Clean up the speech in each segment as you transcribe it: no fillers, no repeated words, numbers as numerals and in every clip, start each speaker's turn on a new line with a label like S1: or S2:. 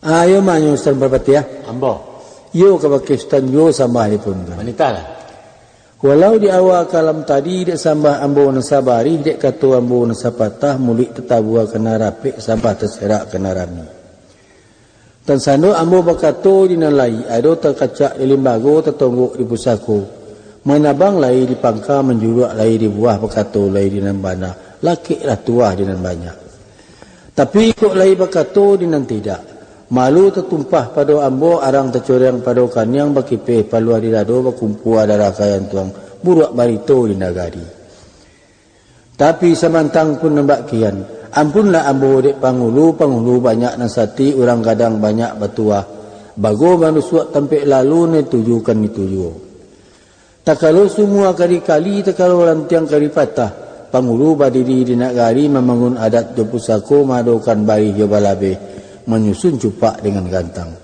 S1: Ayo manyo Ustaz berpati ya.
S2: Ambo.
S1: Yo kabake Ustaz yo sambah dipun kan.
S2: Wanita lah.
S1: Walau di awal kalam tadi dek sambah ambo nasabari dek katu ambo nasapatah mulik tetabua kena rapik sambah terserak kena rami. Tan sando ambo bakato dinalai ado terkacak di limbago tertonggok di pusako. Menabang lai di pangka menjuruak lai di buah bakato lai di nambana. Laki lah tuah di nan banyak. Tapi kok lai bakato di nan tidak. Malu tertumpah pada ambo arang tercoreng pada kanyang bakipeh palua di dado bakumpu ada rakayan tuang buruak barito di nagari. Tapi samantang pun nembak kian. Ampunlah ambo dek pangulu banyak nasati orang kadang banyak batuah. Bago manusuak tampik lalu ne tujukan dituju. Tak kalau semua kali-kali tak kalau lantiang kali patah. Pangulu badiri di nagari membangun adat do pusako madokan bayi jo balabe. Menyusun cupak dengan gantang.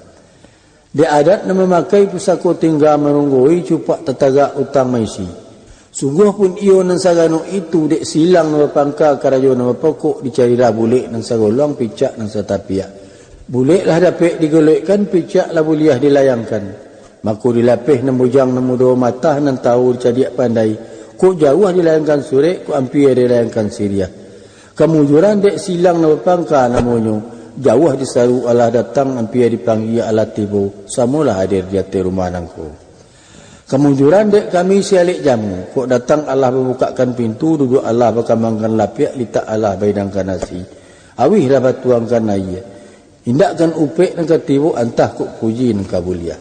S1: Dia adat nama memakai pusako tinggal merunggui cupak tetagak utang maisi. Sungguh pun iyo nan sagano itu dek silang nama pangka karajo nama pokok dicari lah bulik nan sagolong picak nan satapiak. Bulik lah dapik digolekkan picak lah buliah dilayangkan. Maku dilapih nan bujang nan mudo matah nan tahu dicadiak pandai. Kok jauh dilayangkan surek, kok ampir dilayangkan Syria. Kemujuran dek silang nama pangka namonyo. Jauh disaru Allah datang hampir dipanggil Allah tibo. Samulah hadir di hati rumah nangku. Kemunjuran dek kami sialik jamu. Kok datang Allah membukakan pintu. Duduk Allah berkembangkan lapiak. Litak Allah baidangkan nasi. Awih dapat tuangkan naya. Indakkan upek dan ketibu. Antah kok puji dan kabuliah.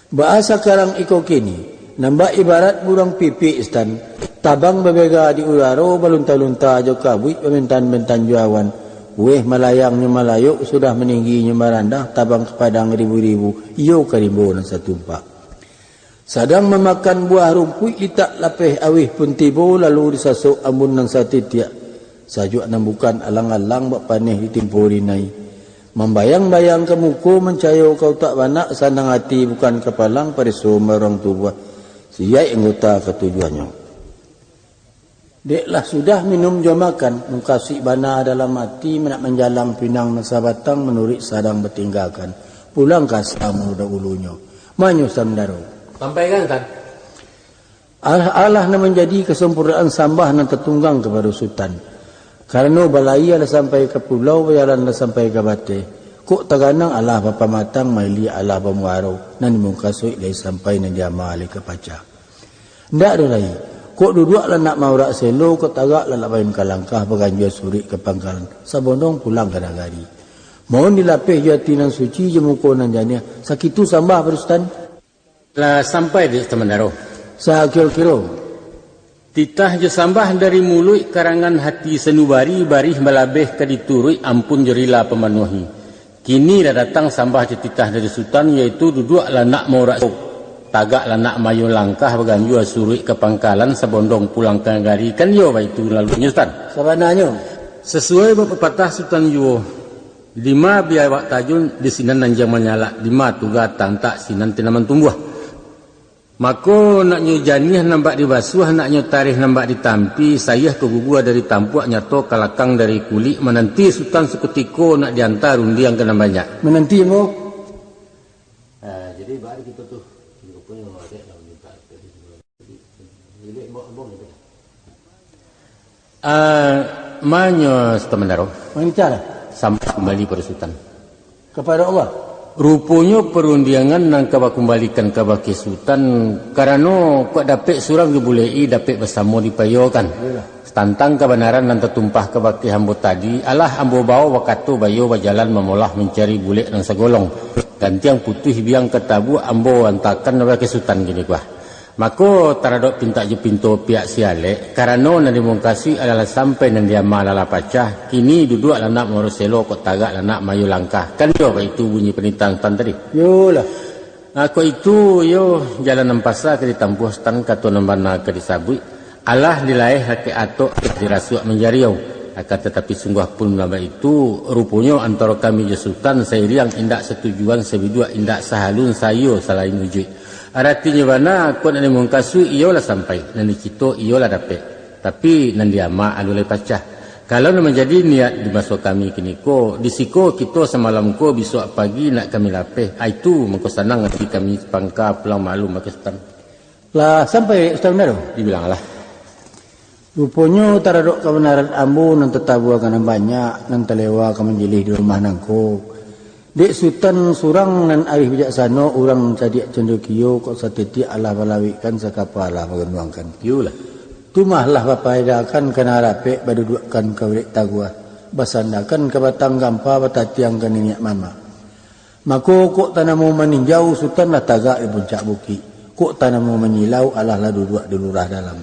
S1: Bahasa karang iko kini. Nambah ibarat burang pipi istan. Tabang berbega di ularo. Balunta-lunta ajo kabuit. Pementan-mentan juawan. Weh malayangnya malayuk sudah meningginya marandah tabang kepadang ribu-ribu iyo karibu dan setumpak. Sadang memakan buah rumput litak lapeh awih pun tibo lalu disasuk ambun nang satitiak. Sajuk nambukan alang-alang bak paneh ditimpuri nai. Membayang-bayang ke muku mencayo kau tak banak sandang hati bukan kepalang pada semua orang tua. Siai anggota ketujuannya. Deklah sudah minum jom makan, mengkasih bana dalam hati, menak menjalang pinang nasa batang, menurik sadang bertinggalkan. Pulang kasamu dahulunya. Manyu samdaro.
S2: Sampaikan kan?
S1: Allah na menjadi kesempurnaan sambah nan tertunggang kepada sultan. Karena balai ada sampai ke pulau, bayaran ada sampai ke bate. Kok taganang Allah bapa matang, maili Allah bamuaro, nan mengkasih lai sampai nan jama ali ke paca. Ndak ada lagi. Kok duduk lah nak maurak selo, kok tagak lah nak bayam kalangkah, berganjua surik ke pangkalan. Sabondong pulang ke nagari. Mohon dilapih jatinan suci, jemuko nan jania. Sakitu sambah berustan?
S2: Lah sampai di Temandaro.
S1: Sakil-kilo.
S2: Titah je sambah dari mulut karangan hati senubari, barih melabeh ke diturui, ampun jerilah pemenuhi. Kini dah datang sambah je titah dari sultan, iaitu duduk lah nak maurak selo. Tagak lah nak mayu langkah berganjua suruh ke pangkalan sebondong pulang ke negari kan yo itu lalu Sultan.
S1: Sabananya
S2: sesuai berpepatah Sultan yo 5 biar wak tajun di sinan nanjang menyala 5 tuga tak sinan tinaman tumbuh. Mako nak nyo janiah nampak dibasuh nak nyo tarikh nampak ditampi sayah ke gugua dari tampuak nyato kalakang dari kulit menanti Sultan seketiko nak diantar undi yang kena banyak.
S1: Menanti mo.
S2: Jadi baru kita tuh Manyo Temandaro sampai kembali pada sultan
S1: kepada Allah.
S2: Rupanya perundiangan nang kaba kembalikan kaba ke sultan karena kok dapat surang dibulei dapat bersama dipayokan. Tantang kebenaran nan tertumpah kaba ke hambo tadi alah ambo bawa wakatu bayo berjalan memolah mencari bulik nang segolong. Gantiang putih biang ketabu ambo antakan kaba ke sultan gini gua. Maka taradok pinta je pintu pihak sialek karena nan dimungkasi adalah sampai nan dia malala pacah kini duduk lanak moroselo kok tagak lanak mayu langkah kan yo itu bunyi penitang tan tadi
S1: yo lah
S2: aku itu yo jalan nempasa ke ditampuh stan kato nambana ke disabui Allah dilaih hake atok dirasuak menjariau akan tetapi sungguh pun nama itu rupanya antara kami je sultan saya yang indak setujuan sebidua indak sahalun sayo selain wujud. Artinya mana aku nak mengkasu iyalah sampai nanti kita iyalah dapat tapi nanti ama alulai pacah Kalau menjadi niat di masuk kami kini ko, di siko kita semalam ko besok pagi nak kami lapeh. Itu mengko senang nanti kami pangka pulang malu makan Sultan.
S1: Lah sampai Ustaz benar.
S2: Dibilang lah.
S1: Rupanya taradok kebenaran ambo nan tetabu akan banyak nan telewa akan menjilih di rumah nangko. Dek Sultan surang nan arif bijaksana orang cadiak cendekiyo kok satiti Allah balawikan sakapa Allah mengenuangkan.
S2: Yulah.
S1: Tumahlah papaidakan kena rapek badudukan kawrik tagwa. Basandakan ke batang gampa batatiang ke ninyak mama. Mako kok tanamu meninjau Sultan lah tagak di puncak bukit. Kok tanamu menyilau Allah lah duduk di lurah dalam.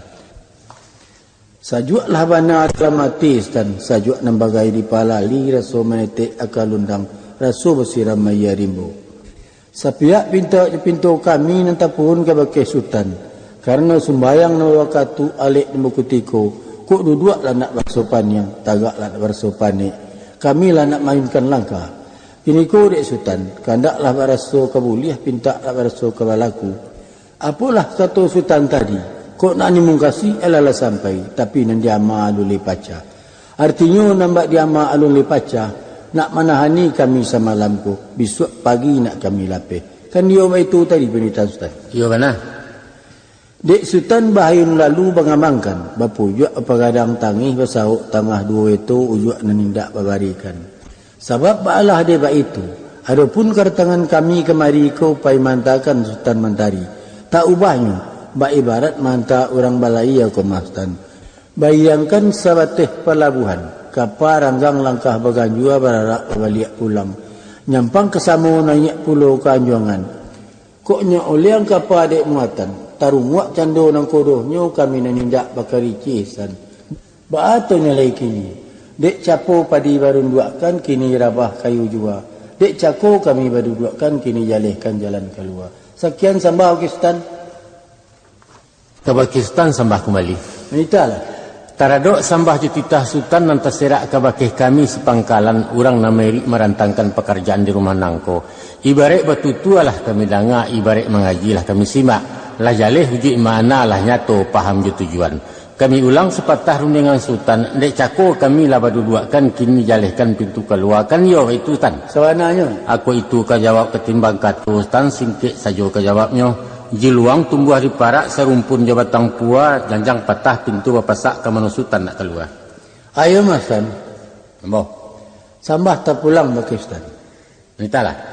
S1: Sajuaklah bana dalam hati dan sajuak nambagai di palali raso menetek akal undang raso bersiram maya rimbo. Sapiak pintu kami nantapun ke bakai Sultan. Karena sembayang na wakatu alik di bukutiko, kok duduk lah nak bersopan yang tagak lah nak bersopan ni. Kami lah nak mainkan langkah. Kini ko dek Sultan, kandak lah beraso kabuliah pinta lah beraso kabalaku. Apalah kata Sultan tadi, kok nak nimungkasi elalah sampai, tapi nan diama alun paca. Artinya nambak diama alun paca, nak manahani kami semalam ko, besok pagi nak kami lapeh. Kan dia itu tadi penita Sultan.
S2: Iya mana?
S1: Dek Sultan bahayun lalu bangamangkan bapujak pagadang tangih basahuk tangah dua itu ujak nanindak babarikan. Sebab baalah deba itu. Adapun kertangan kami kemari kau pai mantakan Sultan Mentari. Tak ubahnya, ba ibarat manta orang balai ya kemastan. Bayangkan sabateh pelabuhan, kapal ranggang langkah baganjua bararak balik pulang. Nyampang kesamu naik pulau Kanjuangan. Koknya oleh ang kapal dek muatan. Tarumuak cando nang kodohnya kami nanindak bakari cisan. Baatonya lagi kini. Dek capo padi baru duakan kini rabah kayu jua. Dek cako kami baru duakan kini jalihkan jalan keluar. Sekian sambah Pakistan.
S2: Ke Pakistan sambah kembali.
S1: Italah.
S2: Taradok sambah jutitah Sultan nan terserak ke bakih kami sepangkalan orang nameri merantangkan pekerjaan di rumah nangko. Ibarat batutu lah kami dengar, ibarat mengaji lah kami simak. Lah jalih uji mana lah nyato paham je tujuan. Kami ulang sepatah rundingan Sultan. Dek cako kami lah baduduakan kini jalihkan pintu keluar. Kan yo itu Tan.
S1: Sebenarnya.
S2: Aku itu ke jawab ketimbang katu Tan singkit saja ke jawabnya. Jiluang tumbuh di parak serumpun jabatang pua janjang patah pintu bapasak ke mana Sultan nak keluar.
S1: Ayo Mas Tan.
S2: Ambo.
S1: Sambah tak pulang Pakistan.
S2: Nitalah.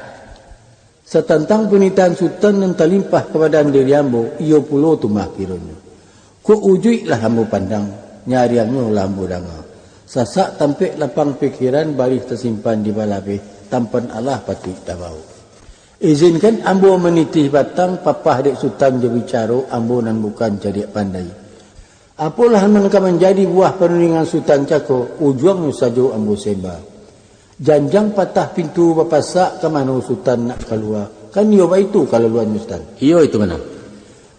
S1: Setentang penitaan Sultan yang terlimpah kepada diri ambo, iyo pulo tu makironya. Ku ujui lah ambo pandang, nyari ambo lah ambo danga. Sasak tampik lapang pikiran baris tersimpan di balabe, tampan Allah pati tabau. Izinkan ambo menitih batang, papah dek Sultan je bicara, ambo nan bukan jadi pandai. Apalah mereka menjadi buah perundingan Sultan Cako, ujungnya saja ambo sembah. Janjang patah pintu bapasak ke mana Sultan nak keluar. Kan iyo itu kalau luar Sultan.
S2: Iyo itu mana?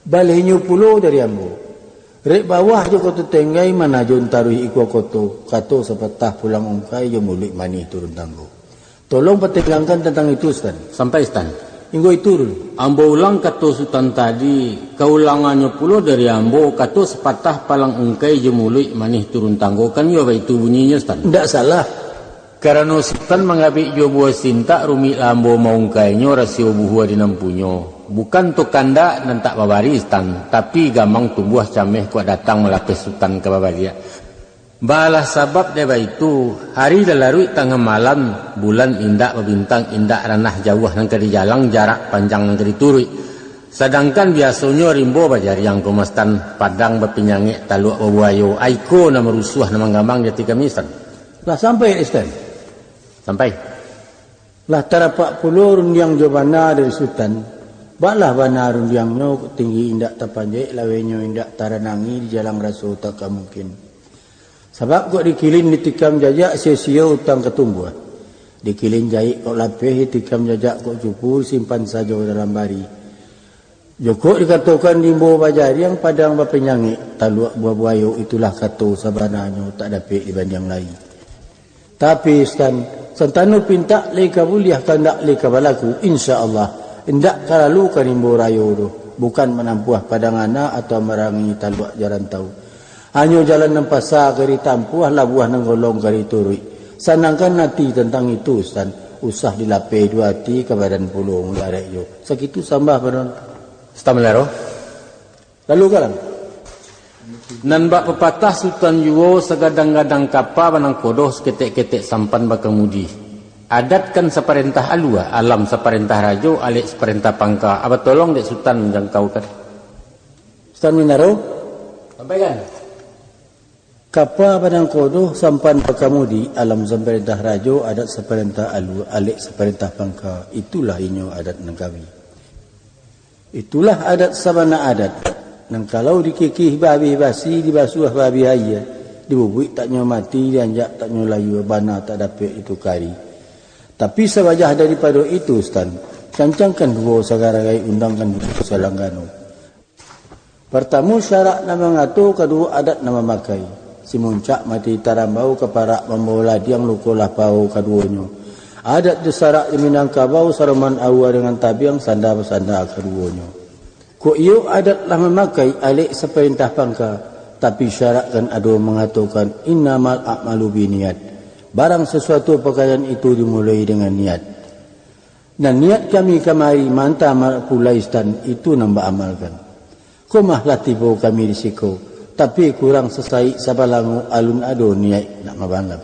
S1: Balihnya pulau dari ambo. Rek bawah je koto tenggai mana jon taruh ikwa koto. Kato sepatah pulang ongkai je mulik mani turun tanggo. Tolong petegangkan tentang itu Sultan.
S2: Sampai Sultan.
S1: Inggo itu dulu.
S2: Ambo ulang kato Sultan tadi. Keulangannya pulau dari ambo. Kato sepatah palang ongkai je mulik mani turun tanggo. Kan iyo itu bunyinya Sultan.
S1: Tidak salah.
S2: Karena Sultan mengambil jo buah sinta rumi lambo maungkainya rasio buah di nampunyo. Bukan tu kanda dan tak babari Sultan, tapi gamang tumbuh cameh kuat datang melapis Sultan ke babaria. Balah sabab deba itu hari dalarui tengah malam bulan indak berbintang indak ranah jauh nang kedi jalang jarak panjang nang kedi turui. Sedangkan biasanya rimbo bajar yang kemastan padang berpinyangik taluk babuayo aiko nama rusuh nama gamang di tiga misan.
S1: Lah sampai Sultan.
S2: Sampai.
S1: Lah tarapak pulau rundiang jobana dari Sultan. Balah bana rundiangnya tinggi indak tapanjai lawenya indak taranangi di jalan rasul tak mungkin. Sebab kok dikilin ditikam jajak sia-sia utang ketumbuh. Dikilin jahit kok lapeh ditikam jajak kok cupu simpan saja dalam bari. Joko dikatakan dimbo bajari yang padang bapenyangik taluak buah buayo itulah kata sabananya tak dapat dibanding lain. Tapi santanu pinta leka buliah kandak leka balaku insya-Allah indak kalalu kanimbo rayo do bukan menampuah padangana atau merangi taluak jaran tahu. Hanya jalan nang pasar kari tampuah labuah nang golong kari turui. Sanangkan nanti tentang itu Ustaz. Usah dilapih dua hati ke badan pulung larek yo. Segitu sambah badan.
S2: Stamelero.
S1: Lalu kalang.
S2: Nan bak pepatah Sultan Yuwo segadang-gadang kapa banang kodoh seketek-ketek sampan bakemudi. Adat kan seperintah alua, alam seperintah rajo, alik seperintah pangka. Apa tolong dek Sultan menjangkaukan?
S1: Ustaz Minaro.
S2: Sampaikan.
S1: Kapa badang kodoh sampan bakemudi, alam seperintah rajo, adat seperintah alua, alik seperintah pangka. Itulah inyo adat nangkawi. Itulah adat sabana adat. Nang kalau dikikih babi basi, dibasuh babi haya, dibubuik tak nyo mati, dianjak tak nyo layu, bana tak dapat itu kari. Tapi sewajah daripada itu Ustaz, cancangkan dua sagarai undangkan dua salanggano. Pertama syarat nama ngatur, kedua adat nama makai. Si muncak mati tarambau keparak membawa ladiang lukulah pau keduanya. Adat disarak di Minangkabau saruman awal dengan tabiang sanda-sanda keduanya. Ko iyo adatlah memakai alik seperintah pangka, tapi syarat kan ada mengatakan innamal a'malu biniyat. Barang sesuatu perkara itu dimulai dengan niat. Dan niat kami kemari mantah pulaistan itu nambah amalkan. Kumahlah tiba kami risiko, tapi kurang sesai sabalangu alun ado niat nak mabalap.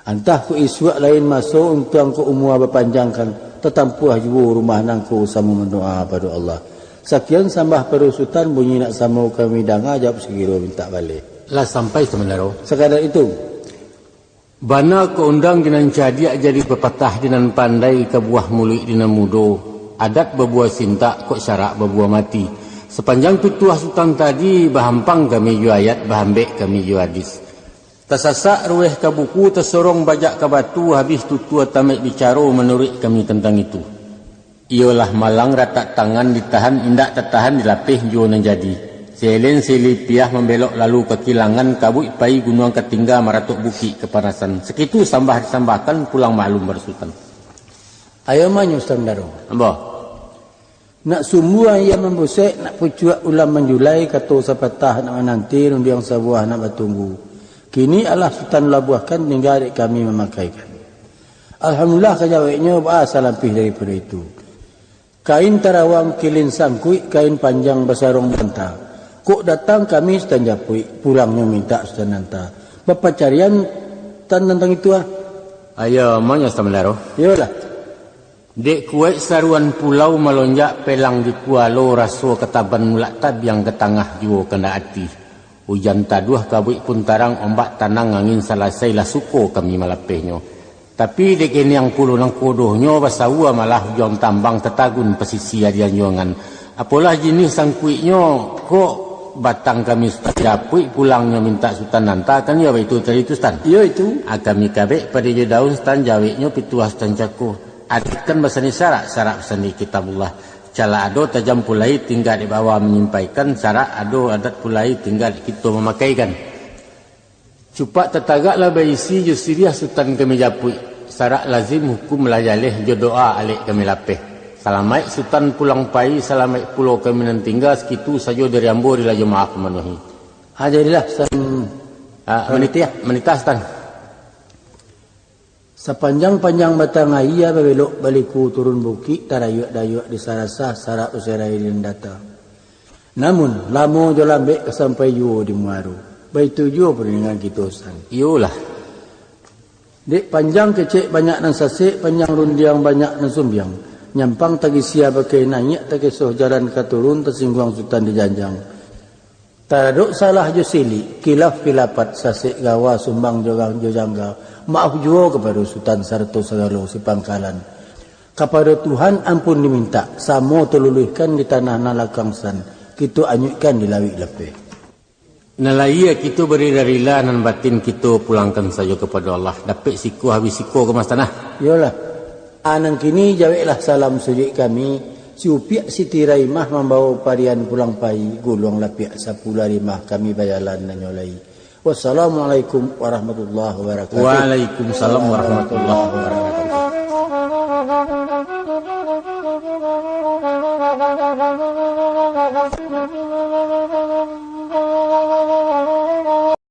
S1: Antah ku iswak lain masuk untuk angku umur berpanjangkan, tetampuah juga rumah nangku sama mendoa pada Allah. Sekian sambah perusutan bunyi nak sama kami dengar jawab sekira minta balik.
S2: Lah sampai sebenarnya.
S1: Sekadar itu.
S2: Bana keundang dengan jadi pepatah dengan pandai ke buah mulut dengan mudo. Adat berbuah sinta kok syarak berbuah mati. Sepanjang tutuah sultan tadi bahampang kami ju ayat, bahambek kami ju hadis. Tersasak rueh ke buku, tersorong bajak ke batu, habis tutua tamek bicara menurut kami tentang itu. Ialah malang ratak tangan ditahan, indak tertahan dilapih jua nan jadi. Selen selipiah membelok lalu ke kilangan, kabut pai gunung ketingga maratuk bukit kepanasan. Sekitu sambah-sambahkan pulang maklum bersultan.
S1: Ayo manyu Ustaz Daro.
S2: Apa?
S1: Nak semua yang membusek, nak pucuak ulam menjulai, kata sepatah nak menanti, rundiang sebuah nak bertunggu. Kini Allah Sultan labuhkan, tinggal adik kami memakaikan. Alhamdulillah kejawabnya bahasa lampih daripada itu. Kain tarawang kilin sangkui, kain panjang besarong bantah. Kok datang kami Ustaz Japui, pulangnya minta Ustaz Nanta. Bapak carian tentang itu ah.
S2: Ayo, maunya Ustaz Melaro.
S1: Yolah.
S2: Dek kuat saruan pulau melonjak pelang di kualo raso ketaban mulak tabiang ke tengah jua kena hati. Hujan taduh kabut pun tarang ombak tanang angin salasai lah suko kami malapehnya. Tapi dek ini yang puluh nang kodohnya basawa malah hujan tambang tetagun pesisi adian juangan. Apalah jenis sangkuiknya kok batang kami Japui pulangnya minta Sultan Nanta kan ya itu tadi itu Stan.
S1: Ya itu.
S2: Kami kabek pada je daun Stan jaweknya pituah Stan Cako. Adatkan bahasani syarak bahasani kitabullah. Cala ado tajam pulai tinggal di bawah menyampaikan, syarak ado adat pulai tinggal kita memakaikan. Cupak tetagaklah baisi jusiriah Sultan kami Japui. Syarak lazim hukum lajaleh jodoa alik kami lapeh. Salamai Sultan pulang pai, salamai pulau kami nan tinggal sekitu saja dari ambo di laju maaf memenuhi.
S1: Hadirinlah Stan.
S2: Menitah Stan.
S1: Sepanjang-panjang batang ayah belok baliku turun bukit tarayuk-dayuk di sarasah sarak usirai dan data. Namun lama jo lambek sampai juo di Muaru. Baitu juo dengan kita Stan.
S2: Iyalah.
S1: Dek panjang kecek banyak nan sasik, panjang rundiang banyak nan sumbiang. Nyampang tagi sia pakai naik tagi soh jalan katurun tersinggung Sultan dijanjang. Taraduk salah jo sili, kilaf kilapat sasik gawa sumbang jogang jojangga. Maaf jua kepada Sultan sarto segala si pangkalan. Kepada Tuhan ampun diminta, samo teluluhkan di tanah nalakangsan, kita anyutkan di lawik lepeh.
S2: Nalaya kita beri rila nan batin kita pulangkan saja kepada Allah. Dapat siku habis siku ke mas tanah.
S1: Yolah. Anang kini jawablah salam sujud kami. Si upiak Siti Raimah membawa parian pulang pai, gulung lapiak sapula rimah kami bayalan dan nyolai. Wassalamualaikum warahmatullahi wabarakatuh.
S2: Waalaikumsalam warahmatullahi wabarakatuh.